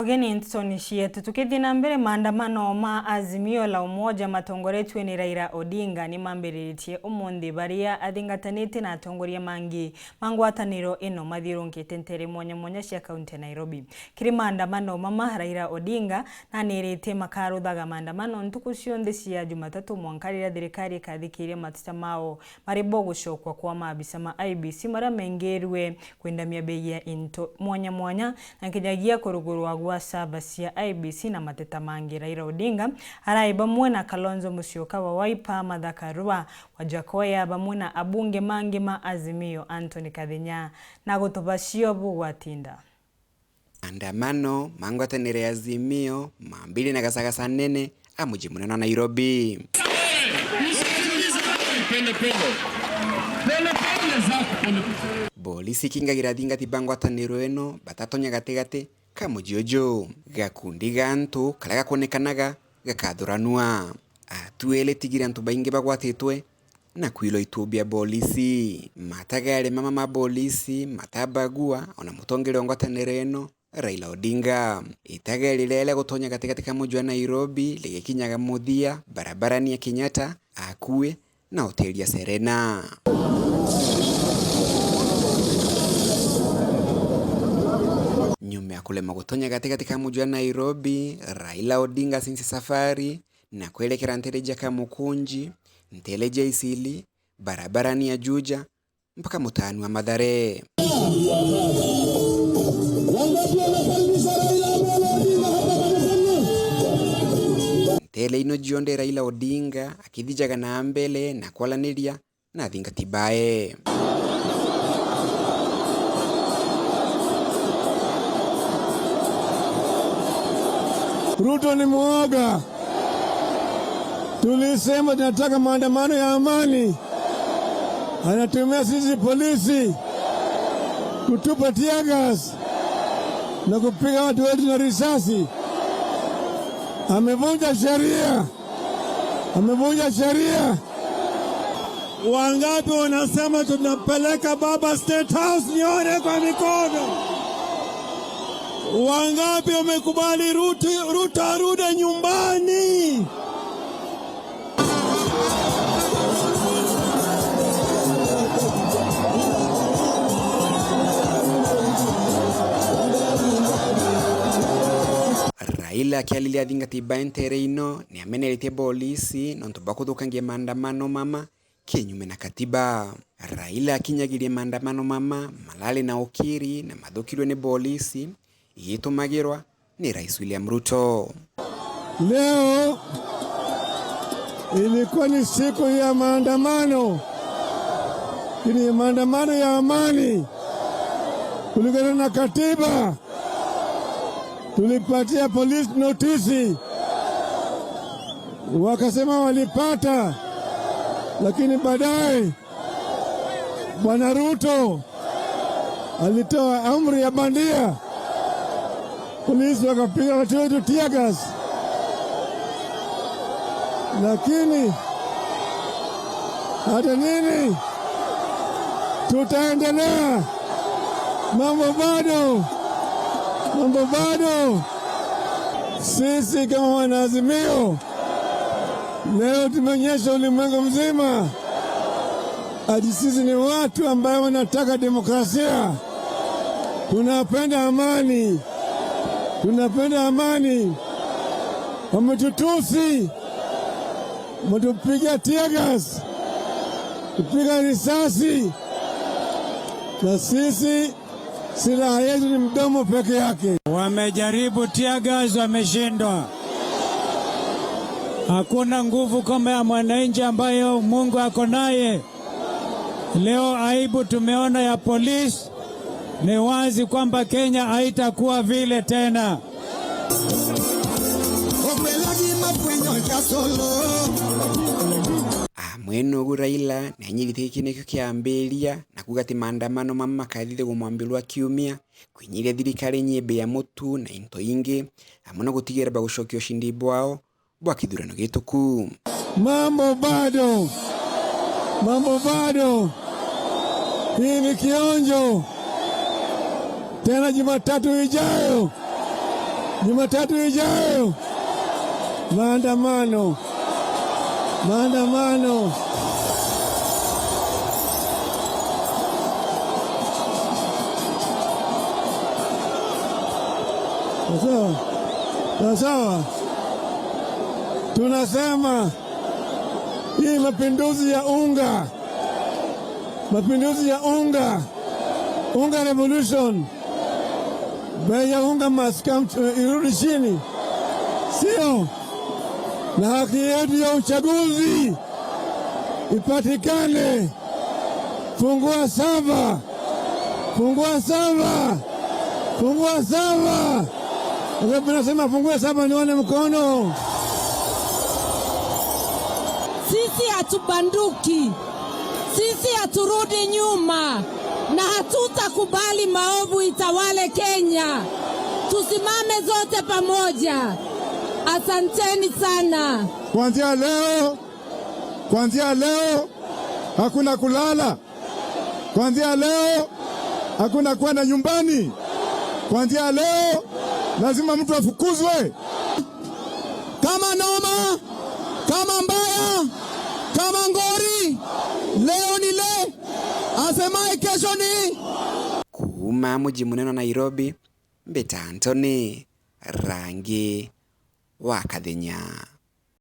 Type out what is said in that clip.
Ogeni ntutonishie tutukithie na mbere maandamano ma Azimio la Umoja matongoretwe ni Raila Odinga ni mambiritie umuthi baria athingatanite na atongoria mangi mangwataniro ino mathirungite ntere mwanya cia kaunti ya Nairobi. Kiri maandamano mama Raila Odinga na nirite makaruthaga maandamano ntuku cionthe cia Jumatatu mwankarira thirikari kathikiria mateta mao maribo gucokwa kwa maabisa ma IEBC mara mengerwe kwendamia bei ya into mwanya na kinyagia kurugurwa service ya IEBC na mateta mangi. Raila Odinga araiba mwena Kalonzo Musyoka wa Wiper, Martha Karua wa Jakoya bamwena abunge mangi ma Azimio Anthony Kadhinya na gutubashio bugwatinda. Andamano mangwatanire Azimio mambili na gasagasa nene amuji munene Nairobi. Polisi kingagira thingati bangwataniro eno batatonya gategate kamujiojo gakundi gantu kala gakonekanaga gakathuranua atuele tigira antu baingi bagwatitwe na kwilo itubia polisi matagare mama ma polisi matabagua ona mutongere ngwatanire eno Raila Odinga itagare lele gutonya gategate kamujwa Nairobi ligekinyaga muthia barabarani ya Kenyatta akue na hoteli ya Serena. Nyume ya kulema gutonya gategate kamujwa Nairobi, Raila Odinga sinsi safari na kuelekera ntereja Kamukunji, nteleja Isili, barabarani ya Juja mpaka mutani wa Mathare. Ntele ino jionde Raila Odinga akithijaga na mbele na kwalaniria na thingati bae. Ruto ni muoga. Tulisema tunataka maandamano ya amani. Anatumia sisi polisi kutupa tear gas na kupiga watu wetu na risasi. Amevunja sheria. Amevunja sheria. Wangapi wanasema tunapeleka baba State House? Nione kwa mikono. Wangapi wamekubali Ruto arudi nyumbani? Raila akialilia thingati baentere ino ni amenerete polisi nontu bakuthukangia maandamano mama kinyume na katiba. Raila akinyagirie maandamano mama malale na ukiri na mathukirwe ni polisi yitumagirwa ni Rais William Ruto. Leo ilikuwa ni siku ya maandamano. Ni maandamano ya amani. Kulingana na katiba tulipatia polisi notisi. Wakasema walipata, lakini baadaye Bwana Ruto alitoa amri ya bandia. Polisi wakapiga watu wetu tear gas. Lakini hata nini, tutaendelea. Mambo bado. Sisi kama wanaazimio leo tumeonyesha ulimwengu mzima ati sisi ni watu ambao wanataka demokrasia. Tunapenda amani. Wametutusi, wametupiga tear gas, kupiga risasi, na sisi silaha yetu ni mdomo peke yake. Wamejaribu tear gas, wameshindwa. Hakuna nguvu kama ya mwananchi ambayo Mungu ako naye. Leo aibu tumeona ya polisi. Ni wazi kwamba Kenya haitakuwa vile tena. Mweno Raila na nyirite kinekyo kiambelia na kugati maandamano mama kathithe gumwambilwa kiumia kwinyire thirikari nyembe ya mutu na into ingi amuna gutigera bagushokio ushindi bwao bwa kithurano gituku. Mambo bado. Hii ni kionjo. Tena Jumatatu ijayo Jumatatu ijayo maandamano. Sawa. Tunasema hii mapinduzi ya unga revolution, bei ya unga irudi chini, sio? Na haki yetu ya uchaguzi ipatikane. Fungua saba. Nasema fungua saba, nione mkono. Sisi hatubanduki, sisi haturudi nyuma, na hatutakubali maovu itawale Kenya. Tusimame zote pamoja. Asanteni sana. Kuanzia leo hakuna kulala. Kuanzia leo hakuna kwenda nyumbani. Kuanzia leo lazima mtu afukuzwe. Kama noma, kama mbaya, kama ngori, leo ni le, asemaye kesho ni. Kuuma muji munene Nairobi, Mbeta Anthony, Rangi wa Kathenya.